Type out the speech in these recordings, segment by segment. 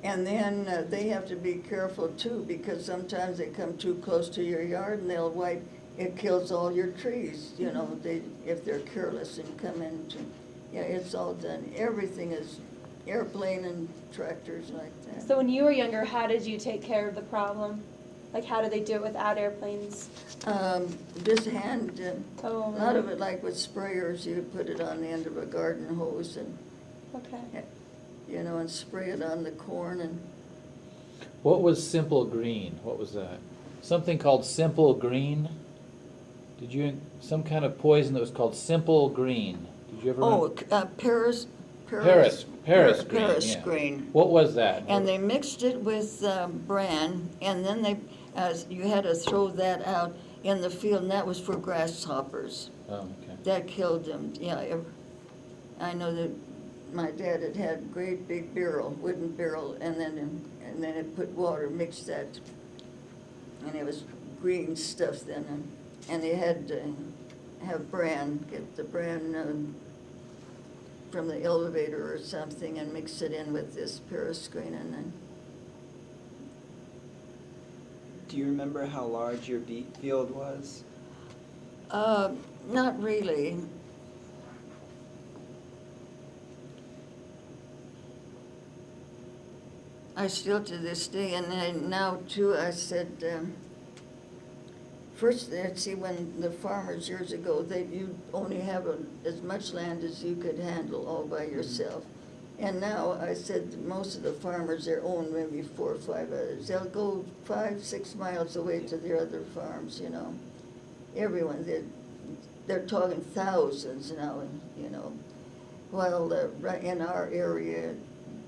And then they have to be careful too, because sometimes they come too close to your yard and they'll wipe, it kills all your trees, you know, if they're careless and come into, yeah, it's all done. Everything is airplane and tractors like that. So when you were younger, how did you take care of the problem? Like, how did they do it without airplanes? Just hand, Oh, a lot of really? it like with sprayers, you put it on the end of a garden hose and, Okay. you know, and spray it on the corn and, What was Simple Green? What was that? Something called Simple Green? Did you, some kind of poison that was called Simple Green? Did you ever? oh, Paris Paris green, Paris yeah. green. What was that? And they mixed it with bran, and then you had to throw that out in the field, and that was for grasshoppers. Oh, okay. That killed them, yeah. I know that my dad had a great big barrel, wooden barrel, and then it put water, mixed that, and it was green stuff then, and they had to have bran, get the bran from the elevator or something and mix it in with this Paris green and then. Do you remember how large your beet field was? Not really. I still to this day, and now too, I said, first, see, when the farmers years ago, you only have as much land as you could handle all by yourself. And now, I said, most of the farmers, they own maybe 4 or 5 others. They'll go 5, 6 miles away to their other farms, you know. Everyone, they're talking thousands now, you know. While right in our area,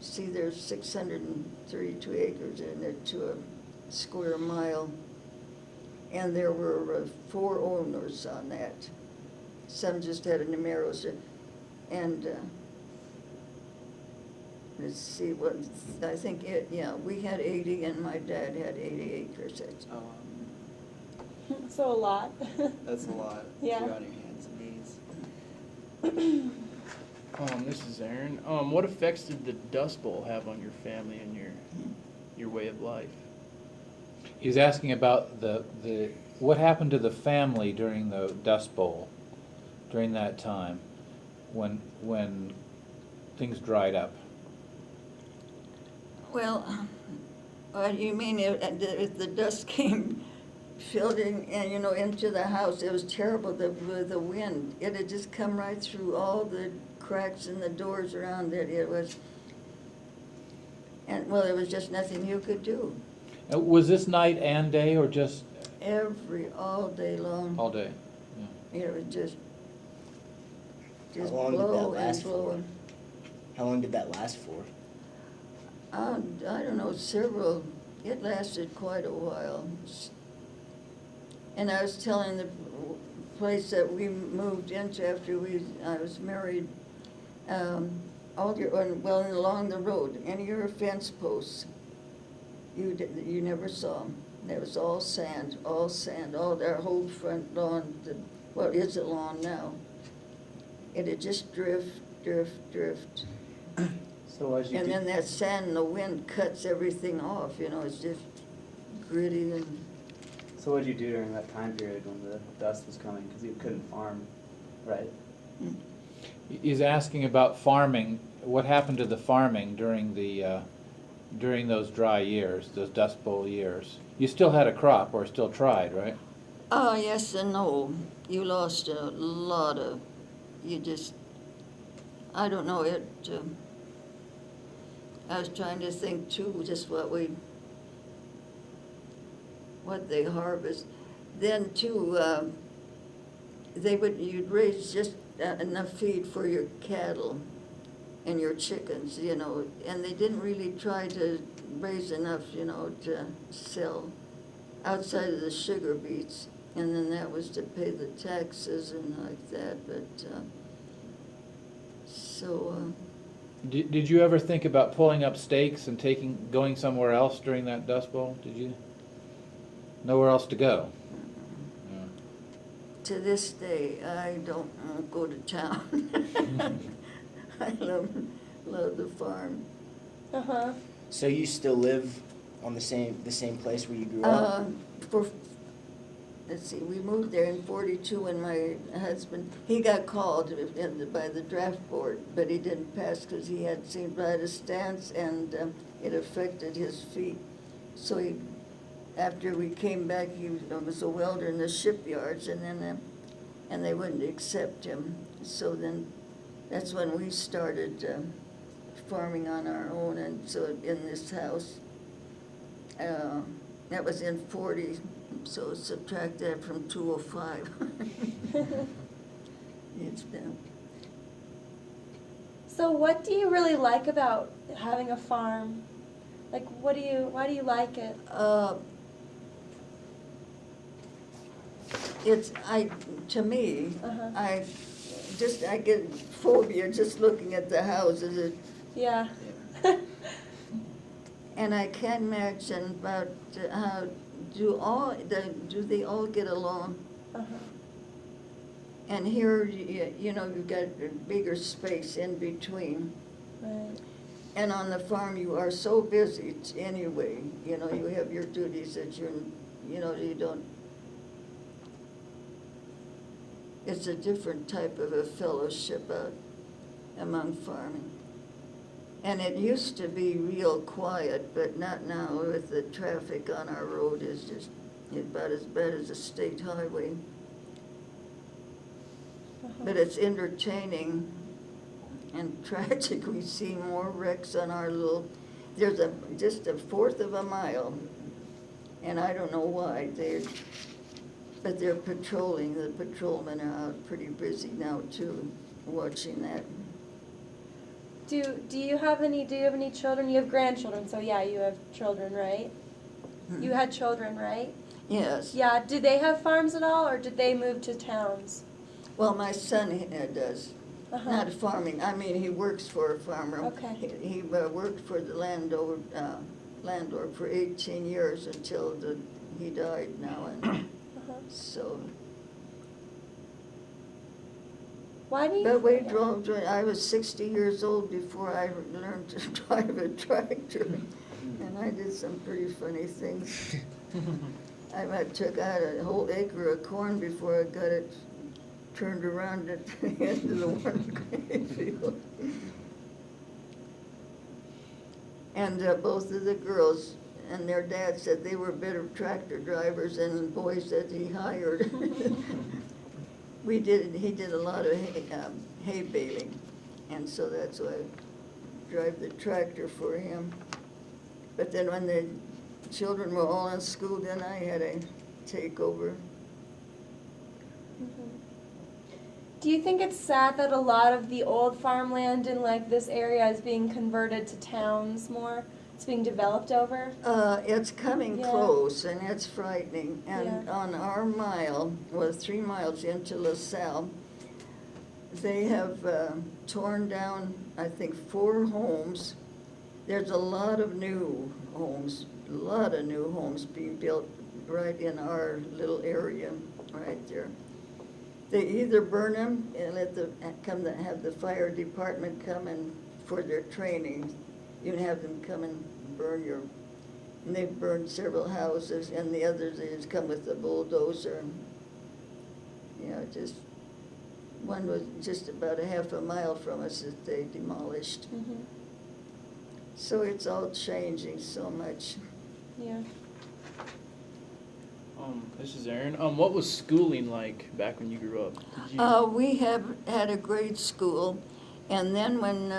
see, there's 632 acres in it to a square mile. And there were 4 owners on that. Some just had a numeros. And let's see, what, I think we had 80 and my dad had 80 acres. So a lot. That's a lot. Yeah. You're on your hands and knees. This is Aaron. What effects did the Dust Bowl have on your family and your way of life? He's asking about what happened to the family during the Dust Bowl, during that time, when things dried up. Well, you mean if the dust came filtering and, you know, into the house, it was terrible, the wind. It had just come right through all the cracks in the doors around it. It was, and well, there was just nothing you could do. Was this night and day or just All day long. all day? Yeah. It was just How long did that blow and last blow. for? How long did that last for? I don't know, it lasted quite a while. And I was telling the place that we moved into after I was married, along the road, any of your fence posts, you never saw them. It was all sand, all our whole front lawn, what is it lawn now? It'd just drift. So as you And do- then that sand and the wind cuts everything off, you know, it's just gritty and, So what did you do during that time period when the dust was coming? Because you couldn't farm, right? He's asking about farming. What happened to the farming during those dry years, those Dust Bowl years? You still had a crop, or still tried, right? oh, yes and no. You lost a lot of, I don't know, I was trying to think too, just what they harvest. Then too, you'd raise just enough feed for your cattle and your chickens, you know, and they didn't really try to raise enough, you know, to sell outside of the sugar beets. And then that was to pay the taxes and like that, but, Did you ever think about pulling up stakes and going somewhere else during that Dust Bowl? Did you? Nowhere else to go? Yeah. to this day, I don't go to town. I love the farm. Uh-huh. So you still live on the same place where you grew up? For, let's see, we moved there in 42 when my husband, he got called by the draft board, but he didn't pass because he had St. Vitus stance and it affected his feet. So he, after we came back, he was a welder in the shipyards, and then and they wouldn't accept him. So then that's when we started farming on our own, and so in this house. That was in 40, so subtract that from 205. It's been, So what do you really like about having a farm? Like, why do you like it? to me, Uh-huh. I get phobia just looking at the houses. Yeah. And I can't imagine about how, do they all get along? Uh-huh. And here, you know, you've got a bigger space in between. Right. And on the farm, you are so busy anyway, you know, you have your duties that you don't. It's a different type of a fellowship out among farming. And it used to be real quiet, but not now with the traffic on our road is just about as bad as a state highway. Uh-huh. But it's entertaining and tragic. We see more wrecks on our little, there's just a fourth of a mile, and I don't know why. But they're patrolling. The patrolmen are out pretty busy now too, watching that. Do you have any children? You have grandchildren, so yeah, you have children, right? You had children, right? Yes. Yeah, do they have farms at all, or did they move to towns? Well, my son does. Uh-huh. Not farming, I mean, he works for a farmer. Okay. He worked for the landlord for 18 years until he died now, and Uh-huh. so. Why do you? But we drove, I was 60 years old before I learned to drive a tractor, and I did some pretty funny things. I took out a whole acre of corn before I got it turned around at the end of the one grain field. And both of the girls and their dad said they were better tractor drivers than the boys that he hired. He did a lot of hay baling, and so that's why I drive the tractor for him. But then when the children were all in school, then I had to take over. Mhm. Do you think it's sad that a lot of the old farmland in like this area is being converted to towns more? It's being developed over? It's coming Yeah. close, and it's frightening. And Yeah. on our mile, 3 miles into LaSalle, they have torn down, I think, 4 homes. There's a lot of new homes being built right in our little area, right there. They either burn them and have the fire department come in for their training. You can have them come and burn and they've burned several houses, and the others, they just come with the bulldozer. One was just about a half a mile from us that they demolished. Mm-hmm. So it's all changing so much. Yeah. This is Aaron. What was schooling like back when you grew up? Did you... We have had a grade school, and then when,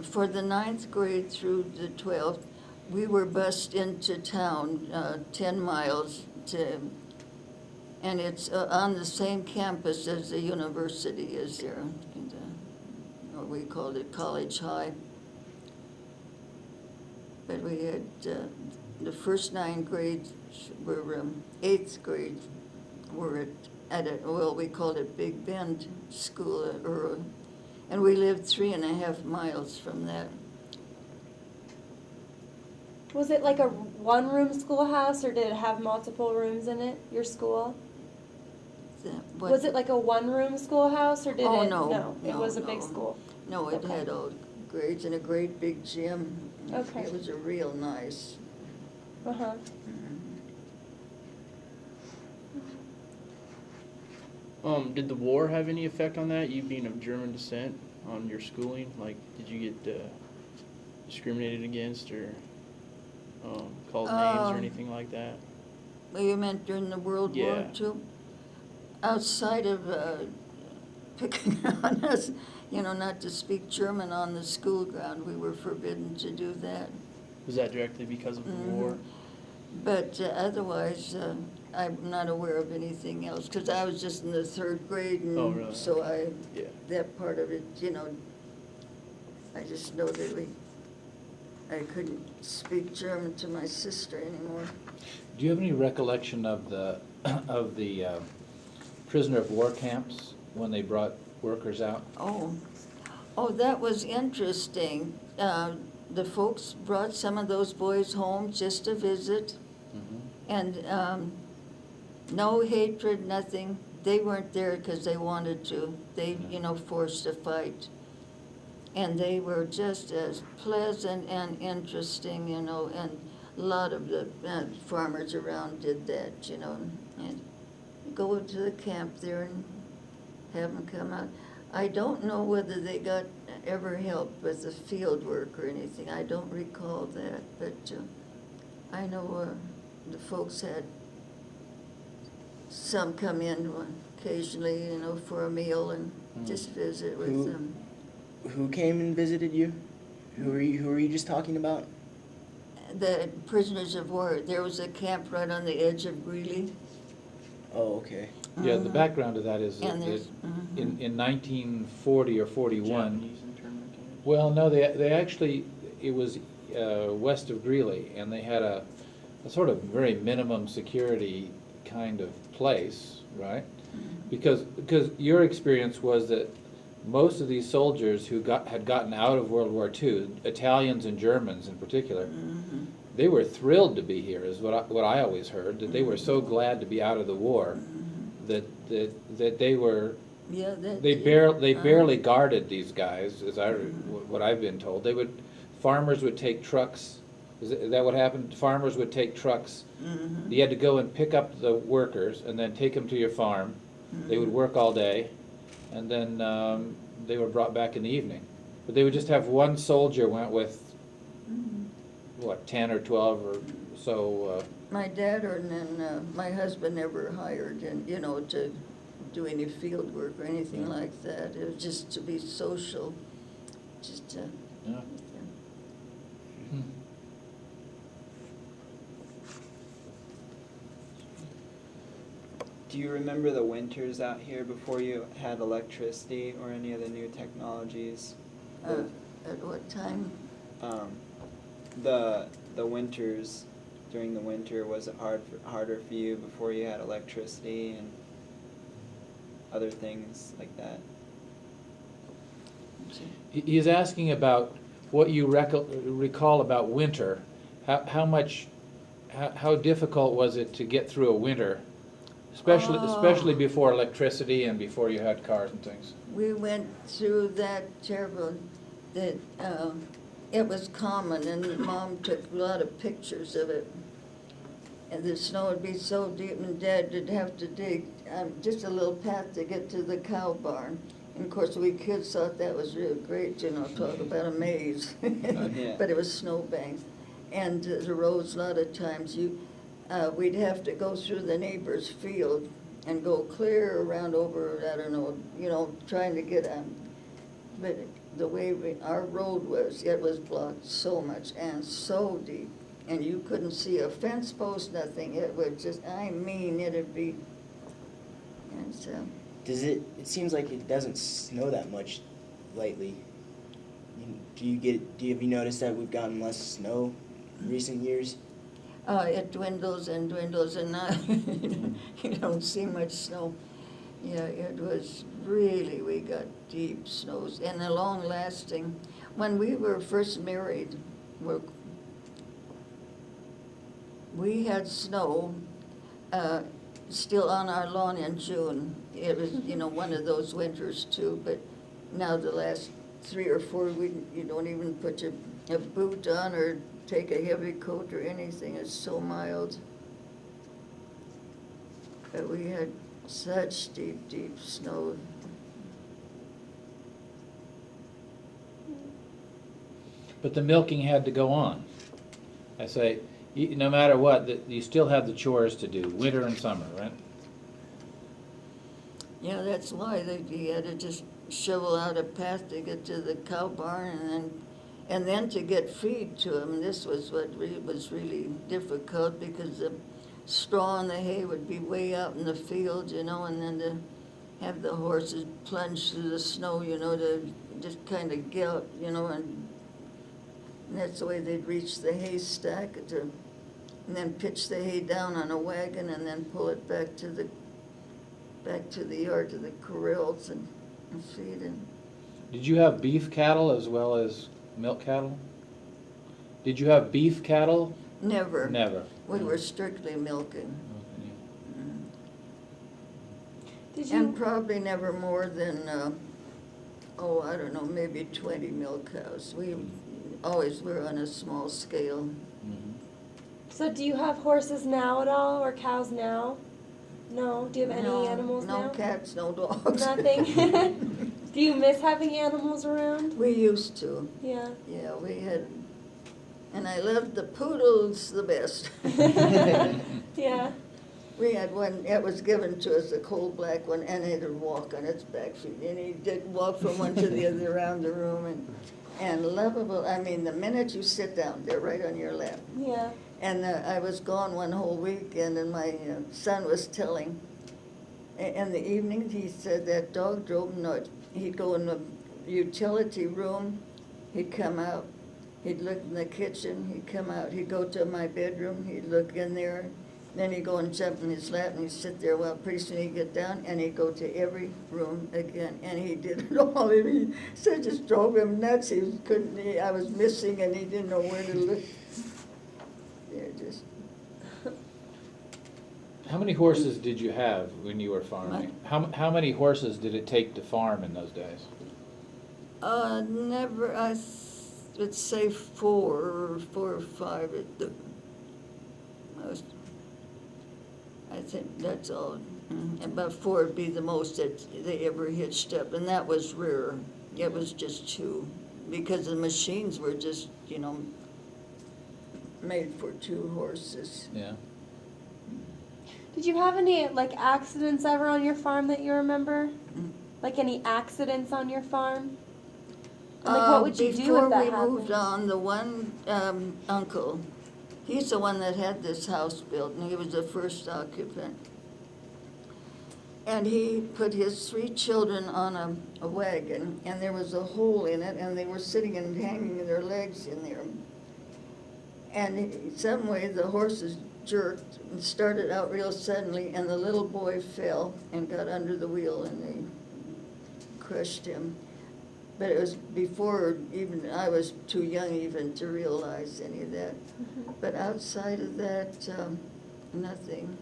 for the 9th grade through the 12th, we were bused into town 10 miles and it's on the same campus as the university is there, or we called it College High. But we had, the first 9 grades were, 8th grade were we called it Big Bend School, and we lived 3.5 miles from that. Was it like a one-room schoolhouse, or did it have multiple rooms in it, your school? Was it like a one-room schoolhouse, or did Oh, it? no, It was a big no. school. No, it Okay. had all grades and a great big gym Okay. It was a real nice. Uh-huh. Did the war have any effect on that? You being of German descent, on your schooling? Like, did you get discriminated against or called names or anything like that? Well, you meant during the World War Yeah. II? Outside of picking on us, not to speak German on the school ground, we were forbidden to do that. Was that directly because of the war? But otherwise, I'm not aware of anything else, because I was just in the 3rd grade, and Oh, really? so Yeah. that part of it, I just know that I couldn't speak German to my sister anymore. Do you have any recollection of the prisoner of war camps when they brought workers out? Oh, that was interesting. The folks brought some of those boys home just to visit, and no hatred, nothing. They weren't there because they wanted to. They, forced a fight. And they were just as pleasant and interesting, and a lot of the farmers around did that, and go to the camp there and have them come out. I don't know whether they got ever help with the field work or anything. I don't recall that, but I know the folks had some come in occasionally, for a meal and just visit with Who- them. Who came and visited you? Who were you just talking about? The prisoners of war, there was a camp right on the edge of Greeley. Oh, okay. Yeah, the background of that is that And there's, in 1940 or 41, Japanese internment camps? well, no, they actually, it was west of Greeley, and they had a sort of very minimum security kind of place, right? Because your experience was that most of these soldiers who had gotten out of World War II, Italians and Germans in particular, they were thrilled to be here, is what I always heard, that they were so glad to be out of the war that they were. yeah, They barely guarded these guys, what I've been told. Farmers would take trucks. Is that what happened? Farmers would take trucks. You had to go and pick up the workers and then take them to your farm. They would work all day, and then they were brought back in the evening. But they would just have one soldier went with, 10 or 12 or so. My dad and then my husband never hired and, to do any field work or anything like that. It was just to be social, just Yeah. Do you remember the winters out here before you had electricity or any of the new technologies? at what time? The winters, during the winter, was it harder for you before you had electricity and other things like that? He's asking about what you recall about winter. How difficult was it to get through a winter, especially before electricity and before you had cars and things? We went through that terrible, that it was common, and Mom took a lot of pictures of it. And the snow would be so deep, and Dad would have to dig just a little path to get to the cow barn. And of course, we kids thought that was real great, talk about a maze. Yeah. But it was snowbanks. And the roads, a lot of times, we'd have to go through the neighbor's field and go clear around over, I don't know, trying to get but the way our road was, it was blocked so much and so deep. And you couldn't see a fence post, nothing. It would just, it'd be, and so. It seems like it doesn't snow that much lately. Have you noticed that we've gotten less snow in recent years? It dwindles and dwindles, and now you don't see much snow. Yeah, it was really, we got deep snows and the long lasting. When we were first married, we had snow still on our lawn in June. It was, one of those winters too, but now the last 3 or 4, you don't even put your a boot on or take a heavy coat or anything. It's so mild. But we had such deep, deep snow. But the milking had to go on. I say, no matter what, you still have the chores to do, winter and summer, right? Yeah, that's why you had to just shovel out a path to get to the cow barn and then to get feed to them. This was what was really difficult because the straw and the hay would be way out in the field, you know, and then to have the horses plunge through the snow, you know, to just kind of gallop, you know, and that's the way they'd reach the haystack and then pitch the hay down on a wagon and then pull it back to the yard to the corrals and feed them. Did you have beef cattle as well as milk cattle? Did you have beef cattle? Never. Never. We were strictly milking. Did And you, probably never more than, I don't know, maybe 20 milk cows. We always were on a small scale. Mhm. so do you have horses now at all, or cows now? No? Do you have any No, animals now? No cats, no dogs. Nothing? Do you miss having animals around? We used to. Yeah. Yeah, we had, and I loved the poodles the best. Yeah. We had one, it was given to us, a coal black one, and it would walk on its back feet. And he did walk from one to the other around the room and lovable. I mean, the minute you sit down, they're right on your lap. Yeah. And I was gone one whole weekend, and my son was telling. In the evening, he said that dog drove him nuts. He'd go in the utility room, he'd come out, he'd look in the kitchen, he'd come out, he'd go to my bedroom, he'd look in there, then he'd go and jump in his lap and he'd sit there. Well, pretty soon he'd get down and he'd go to every room again, and he did it all. He said it just drove him nuts. I was missing, and he didn't know where to look. Yeah, just. How many horses did you have when you were farming? How many horses did it take to farm in those days? Never. I would say four or five at the most. I think that's all. About four would be the most that they ever hitched up, and that was rare. It was just two, because the machines were just, you know, made for two horses. Yeah. Did you have any like accidents ever on your farm that you remember? Mm. Like any accidents on your farm? And like what would you do if that Before we happened? moved on, the one uncle, he's the one that had this house built, and he was the first occupant. And he put his 3 children on a wagon, and there was a hole in it, and they were sitting and hanging their legs in there. And some way the horses jerked and started out real suddenly, and the little boy fell and got under the wheel, and they crushed him. But it was before even, I was too young even to realize any of that. But outside of that, nothing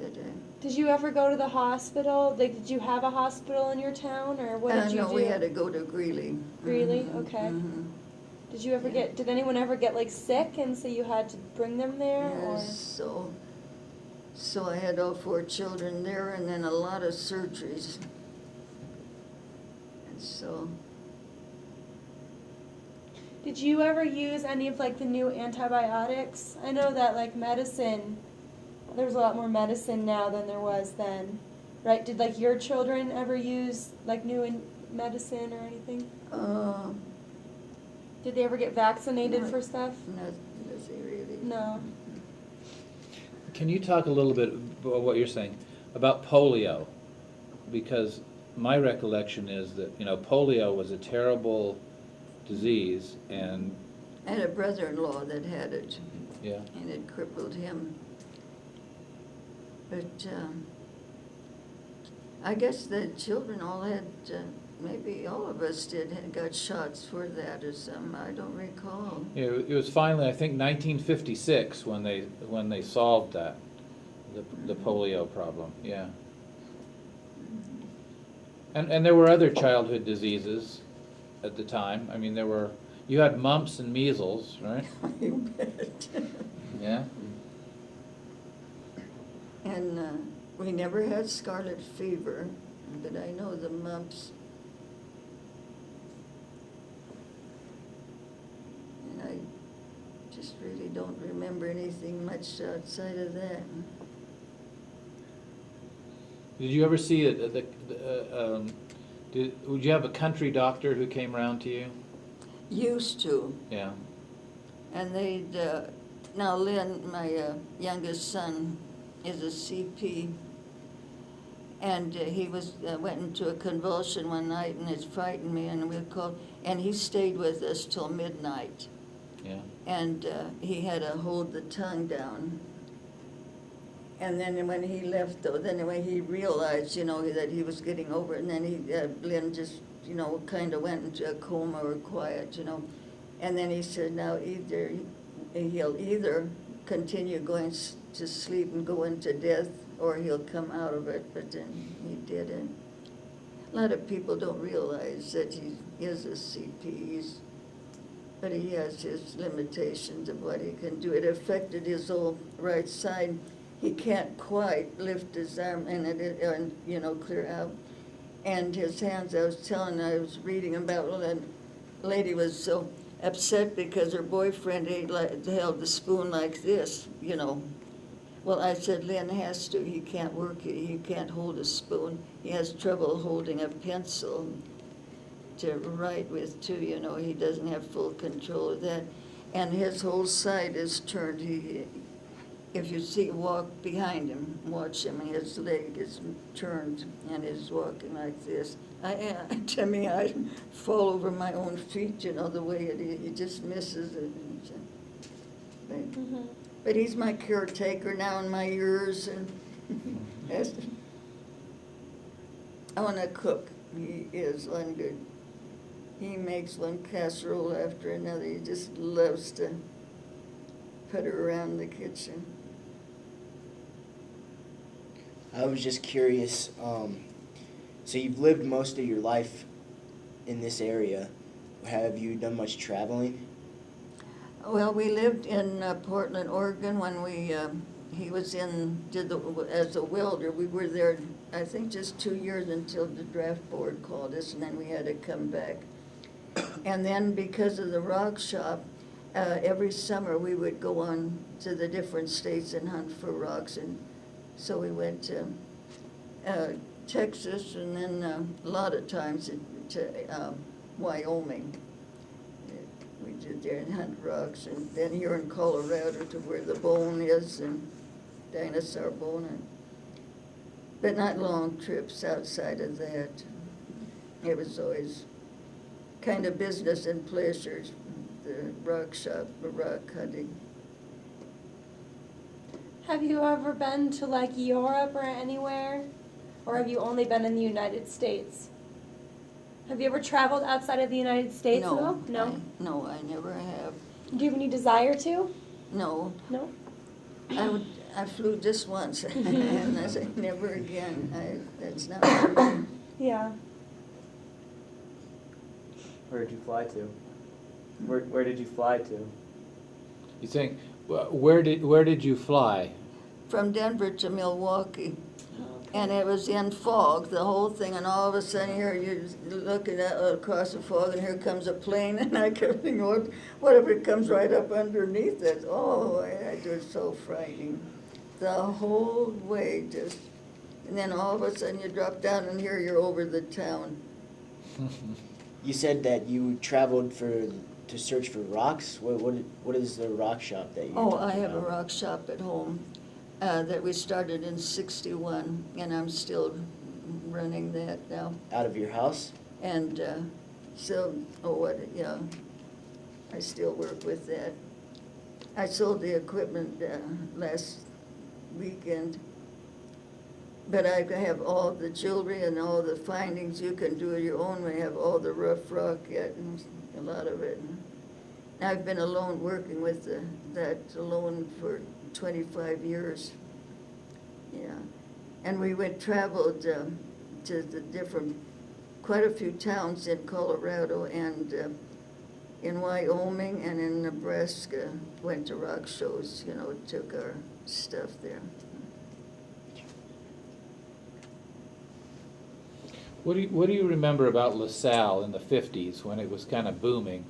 that Did you ever go to the hospital? Like, did you have a hospital in your town, or what did you no, do? we had to go to Greeley. Greeley? Mhm, Okay. mhm. Did you ever did anyone ever get like sick and so you had to bring them there? Yes, so I had all 4 children there, and then a lot of surgeries. And so, Did you ever use any of like the new antibiotics? I know that like medicine, there's a lot more medicine now than there was then, right? Did like your children ever use like new medicine or anything? Did they ever get vaccinated No. for stuff? nothing really. No. Can you talk a little bit about what you're saying about polio? Because my recollection is that, you know, polio was a terrible disease, and I had a brother-in-law that had it, yeah, and it crippled him. But I guess the children all had, maybe all of us had got shots for that or something. I don't recall. it was finally, I think, 1956 when they solved that, the polio problem. Yeah. And there were other childhood diseases at the time. I mean, there were You had mumps and measles, right? You bet. Yeah? And we never had scarlet fever, but I know the mumps. And I just really don't remember anything much outside of that. Did you ever see would you have a country doctor who came around to you? Used to. Yeah. And they'd, now Lynn, my youngest son, is a CP. And he went into a convulsion one night and it frightened me and we called, and he stayed with us till midnight. Yeah. And he had to hold the tongue down. And then when he left, though, then when he realized, that he was getting over it, and then Lynn just, kind of went into a coma or quiet, And then he said, now he'll either continue going to sleep and go into death, or he'll come out of it, but then he didn't. A lot of people don't realize that he is a CP, but he has his limitations of what he can do. It affected his whole right side. He can't quite lift his arm and clear out. And his hands, I was reading about, well, that lady was so upset because her boyfriend held the spoon like this, Well, I said, Lynn has to, he can't work it, he can't hold a spoon. He has trouble holding a pencil to write with too, he doesn't have full control of that. And his whole side is turned. If you walk behind him, watch him, his leg is turned and he's walking like this. To me, I fall over my own feet, the way he just misses it. But he's my caretaker now in my ears, and I want to cook. He is one good. He makes one casserole after another. He just loves to put her around the kitchen. I was just curious, so you've lived most of your life in this area. Have you done much traveling? Well, we lived in Portland, Oregon when he was as a welder. We were there, I think, just 2 years until the draft board called us, and then we had to come back. And then because of the rock shop, every summer we would go on to the different states and hunt for rocks. And so we went to Texas, and then a lot of times to Wyoming. We did there and hunt rocks, and then here in Colorado to where the bone is, and dinosaur bone. But not long trips outside of that. It was always kind of business and pleasures, the rock shop, the rock hunting. Have you ever been to like Europe or anywhere? Or have you only been in the United States? Have you ever traveled outside of the United States at all? No? No, I never have. Do you have any desire to? No. No? I flew just once, and I said, never again. That's not for me. Yeah. Where did you fly to? Where did you fly to? You think, where did you fly? From Denver to Milwaukee. And it was in fog, the whole thing, and all of a sudden here you're looking across the fog, and here comes a plane, and I kept thinking, what if it comes right up underneath it? Oh, it was so frightening. The whole way just, and then all of a sudden you drop down, and here you're over the town. You said that you traveled to search for rocks. What is the rock shop that you? Oh, I have a rock shop at home that we started in '61, and I'm still running that now. Out of your house? And I still work with that. I sold the equipment last weekend, but I have all the jewelry and all the findings. You can do it your own way. I have all the rough rock yet, and a lot of it. And I've been alone working with that alone for 25 years. Yeah. And we traveled to the quite a few towns in Colorado, and in Wyoming and in Nebraska, went to rock shows, took our stuff there. What do you remember about LaSalle in the 50s when it was kind of booming?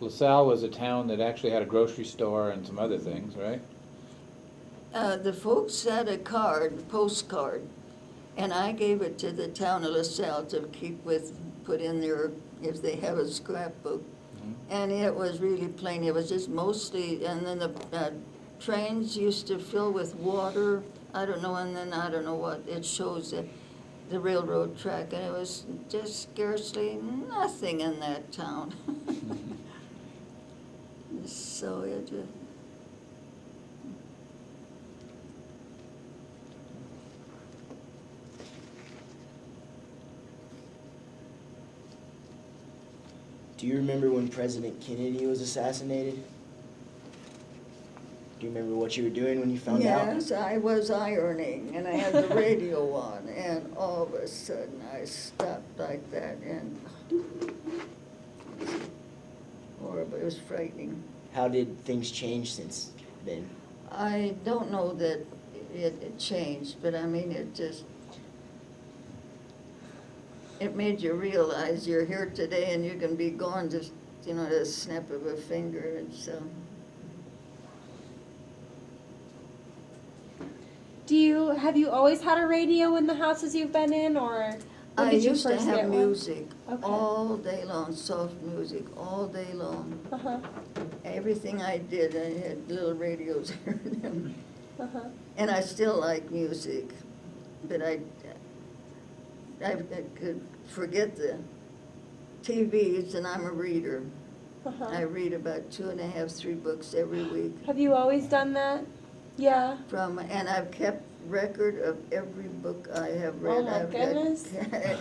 LaSalle was a town that actually had a grocery store and some other things, right? The folks had a postcard, and I gave it to the town of LaSalle to put in there if they have a scrapbook. And it was really plain. It was just mostly, and then the trains used to fill with water. I don't know, and then I don't know what it shows. The railroad track, and it was just scarcely nothing in that town. So it just. Do you remember when President Kennedy was assassinated? Do you remember what you were doing when you found out? Yes, I was ironing, and I had the radio on, and all of a sudden I stopped like that, and horrible. It was frightening. How did things change since then? I don't know that it changed, but I mean, it made you realize you're here today and you can be gone just, the snap of a finger, and so. Have you always had a radio in the houses you've been in, or when I did you used to first have get one? music Okay. all day long, soft music all day long. Uh-huh, Everything I did, I had little radios here and there. uh-huh. And I still like music, but I could forget the TVs, and I'm a reader. Uh-huh. I read about 2.5, 3 books every week. Have you always done that? Yeah. And I've kept record of every book I have read. Oh, my goodness.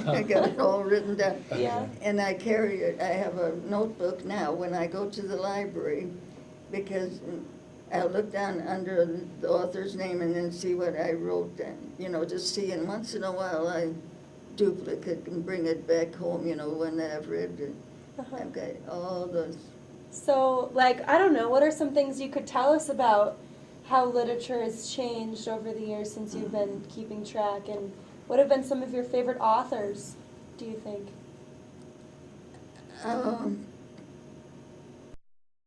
I got it all written down. Yeah. And I carry it, I have a notebook now when I go to the library, because I'll look down under the author's name and then see what I wrote down, just see, and once in a while I duplicate and bring it back home, when I've read it. Uh-huh. I've got all those. So, I don't know, what are some things you could tell us about how literature has changed over the years since you've been keeping track, and what have been some of your favorite authors, do you think?